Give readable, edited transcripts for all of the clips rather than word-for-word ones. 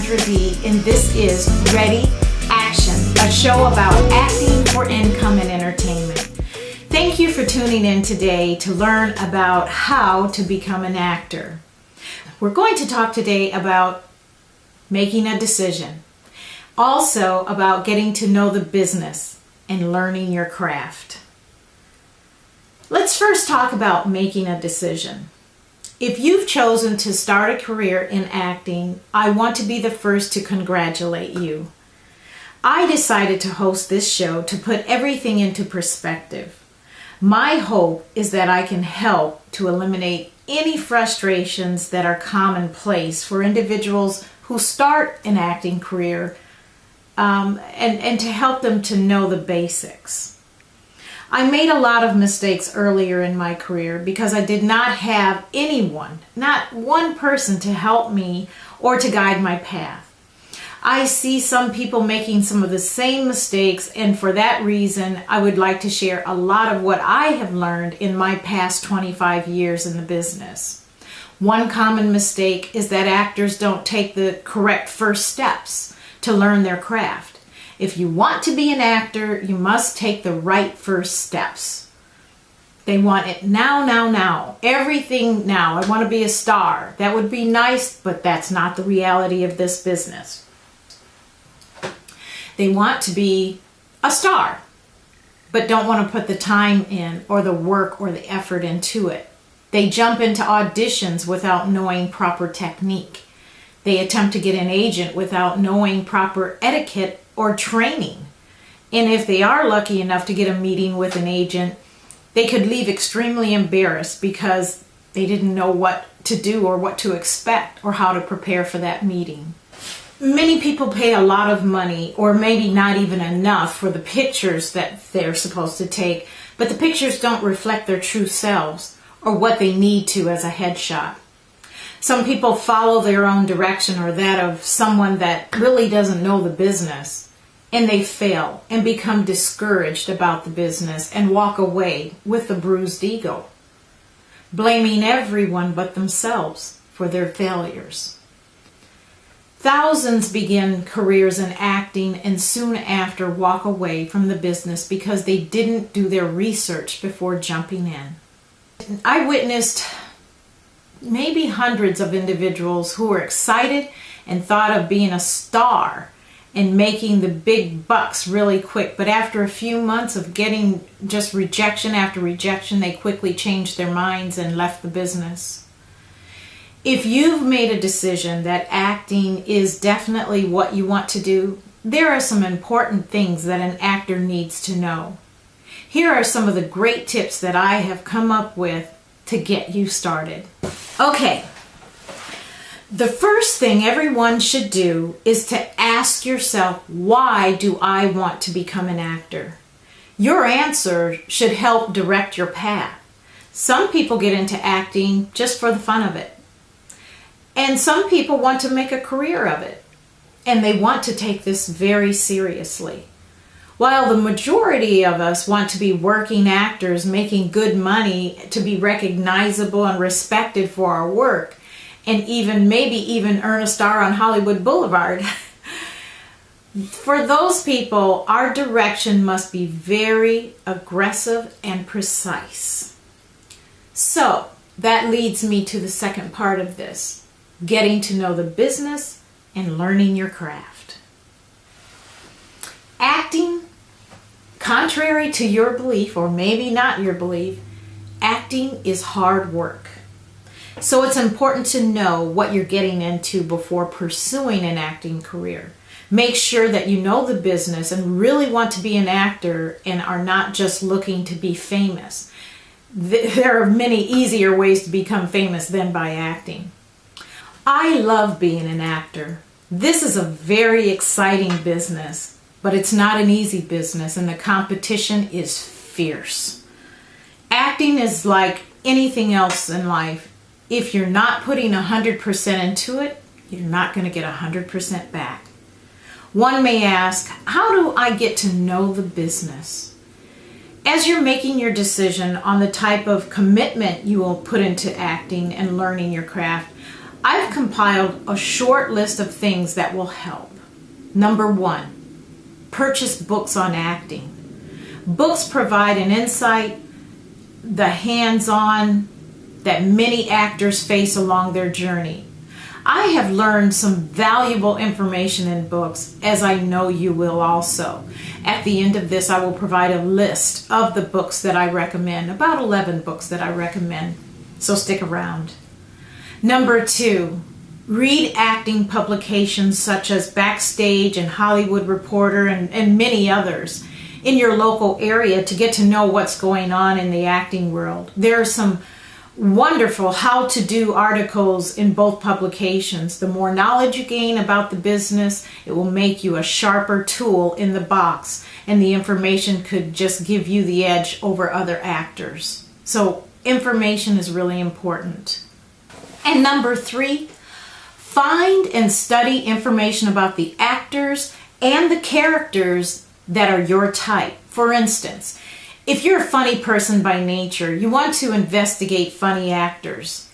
Sandra D, and this is Ready, Action, a show about acting for income and entertainment. Thank you for tuning in today to learn about how to become an actor. We're going to talk today about making a decision, also about getting to know the business and learning your craft. Let's first talk about making a decision. If you've chosen to start a career in acting, I want to be the first to congratulate you. I decided to host this show to put everything into perspective. My hope is that I can help to eliminate any frustrations that are commonplace for individuals who start an acting career and to help them to know the basics. I made a lot of mistakes earlier in my career because I did not have anyone, not one person to help me or to guide my path. I see some people making some of the same mistakes, and for that reason, I would like to share a lot of what I have learned in my past 25 years in the business. One common mistake is that actors don't take the correct first steps to learn their craft. If you want to be an actor, you must take the right first steps. They want it now. Everything now. I want to be a star. That would be nice, but that's not the reality of this business. They want to be a star, but don't want to put the time in or the work or the effort into it. They jump into auditions without knowing proper technique. They attempt to get an agent without knowing proper etiquette or training. And if they are lucky enough to get a meeting with an agent, they could leave extremely embarrassed because they didn't know what to do or what to expect or how to prepare for that meeting. Many people pay a lot of money, or maybe not even enough, for the pictures that they're supposed to take, but the pictures don't reflect their true selves or what they need to as a headshot. Some people follow their own direction or that of someone that really doesn't know the business, and they fail and become discouraged about the business and walk away with a bruised ego, blaming everyone but themselves for their failures. Thousands begin careers in acting and soon after walk away from the business because they didn't do their research before jumping in. I witnessed maybe hundreds of individuals who were excited and thought of being a star and making the big bucks really quick, but after a few months of getting just rejection after rejection, they quickly changed their minds and left the business. If you've made a decision that acting is definitely what you want to do, there are some important things that an actor needs to know. Here are some of the great tips that I have come up with to get you started. Okay, the first thing everyone should do is to ask yourself, why do I want to become an actor? Your answer should help direct your path. Some people get into acting just for the fun of it. And some people want to make a career of it. And they want to take this very seriously. While the majority of us want to be working actors, making good money, to be recognizable and respected for our work, and maybe even earn a star on Hollywood Boulevard. For those people, our direction must be very aggressive and precise. So that leads me to the second part of this, getting to know the business and learning your craft. Acting, contrary to your belief, or maybe not your belief, acting is hard work. So it's important to know what you're getting into before pursuing an acting career. Make sure that you know the business and really want to be an actor and are not just looking to be famous. There are many easier ways to become famous than by acting. I love being an actor. This is a very exciting business, but it's not an easy business, and the competition is fierce. Acting is like anything else in life. If you're not putting 100% into it, you're not going to get 100% back. One may ask, how do I get to know the business? As you're making your decision on the type of commitment you will put into acting and learning your craft, I've compiled a short list of things that will help. Number 1, purchase books on acting. Books provide an insight, the hands-on that many actors face along their journey. I have learned some valuable information in books, as I know you will also. At the end of this, I will provide a list of the books that I recommend, about 11 books that I recommend, so stick around. Number 2, read acting publications such as Backstage and Hollywood Reporter and many others in your local area to get to know what's going on in the acting world. There are some wonderful how-to-do articles in both publications. The more knowledge you gain about the business, it will make you a sharper tool in the box, and the information could just give you the edge over other actors. So information is really important. And number 3, find and study information about the actors and the characters that are your type. For instance, if you're a funny person by nature, you want to investigate funny actors.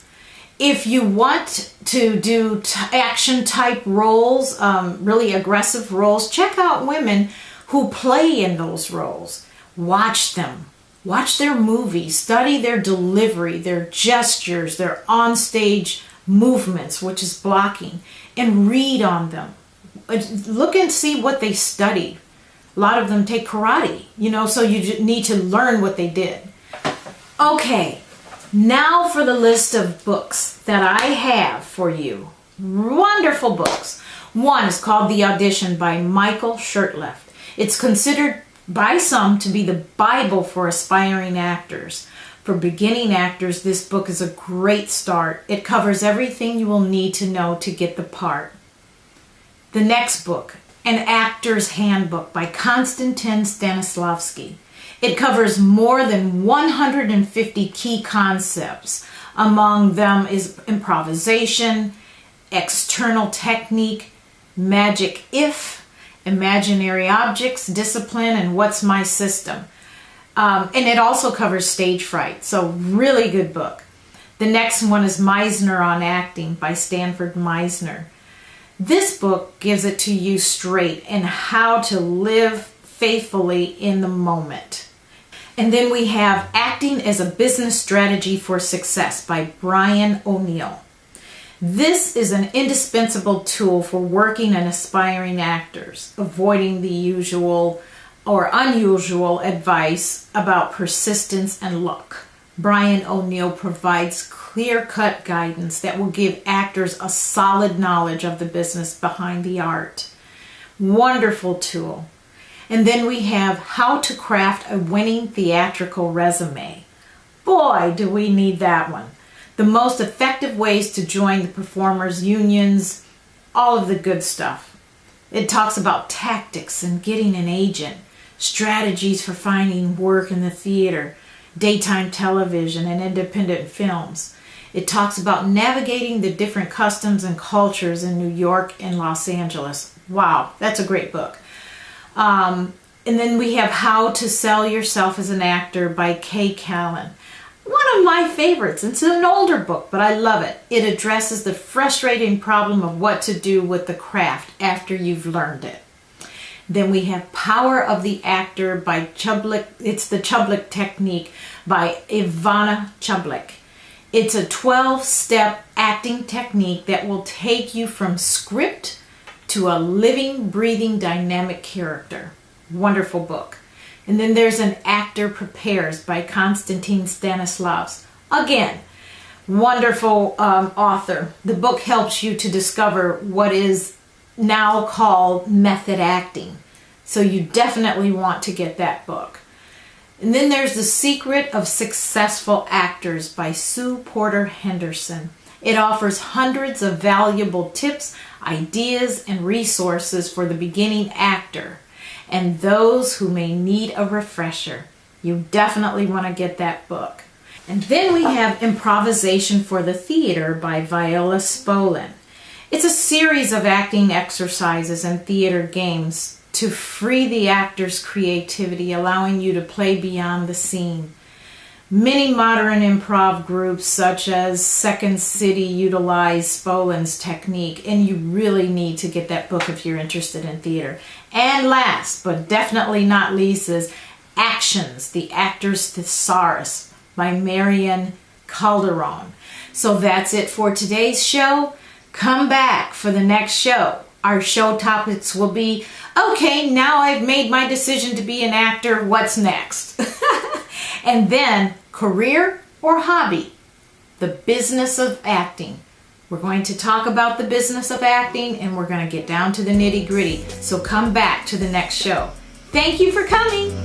If you want to do action type roles, really aggressive roles, check out women who play in those roles. Watch them. Watch their movies. Study their delivery, their gestures, their onstage movements, which is blocking, and read on them. Look and see what they studied. A lot of them take karate, so you need to learn what they did. Okay, now for the list of books that I have for you. Wonderful books. One is called The Audition by Michael Shurtleff. It's considered by some to be the Bible for aspiring actors. For beginning actors, this book is a great start. It covers everything you will need to know to get the part. The next book, An Actor's Handbook by Constantin Stanislavski. It covers more than 150 key concepts. Among them is improvisation, external technique, magic if, imaginary objects, discipline, and what's my system. And it also covers stage fright, so really good book. The next one is Meisner on Acting by Stanford Meisner. This book gives it to you straight and how to live faithfully in the moment. And then we have Acting as a Business Strategy for Success by Brian O'Neill. This is an indispensable tool for working and aspiring actors, avoiding the usual or unusual advice about persistence and luck. Brian O'Neill provides clear-cut guidance that will give actors a solid knowledge of the business behind the art. Wonderful tool. And then we have How to Craft a Winning Theatrical Resume. Boy, do we need that one. The most effective ways to join the performers' unions, all of the good stuff. It talks about tactics and getting an agent, strategies for finding work in the theater, daytime television, and independent films. It talks about navigating the different customs and cultures in New York and Los Angeles. Wow, that's a great book. And then we have How to Sell Yourself as an Actor by Callan. One of my favorites. It's an older book, but I love it. It addresses the frustrating problem of what to do with the craft after you've learned it. Then we have Power of the Actor by Chubbuck. It's the Chubbuck technique by Ivana Chubbuck. It's a 12-step acting technique that will take you from script to a living, breathing, dynamic character. Wonderful book. And then there's An Actor Prepares by Constantin Stanislavski. Again, wonderful author. The book helps you to discover what is now called method acting. So you definitely want to get that book. And then there's The Secret of Successful Actors by Sue Porter Henderson. It offers hundreds of valuable tips, ideas, and resources for the beginning actor and those who may need a refresher. You definitely want to get that book. And then we have Improvisation for the Theater by Viola Spolin. It's a series of acting exercises and theater games to free the actor's creativity, allowing you to play beyond the scene. Many modern improv groups such as Second City utilize Spolin's technique, and you really need to get that book if you're interested in theater. And last, but definitely not least, is Actions, the Actor's Thesaurus by Marian Calderone. So that's it for today's show. Come back for the next show. Our show topics will be, okay, now I've made my decision to be an actor, what's next? And then, career or hobby? The business of acting. We're going to talk about the business of acting, and we're going to get down to the nitty-gritty. So come back to the next show. Thank you for coming.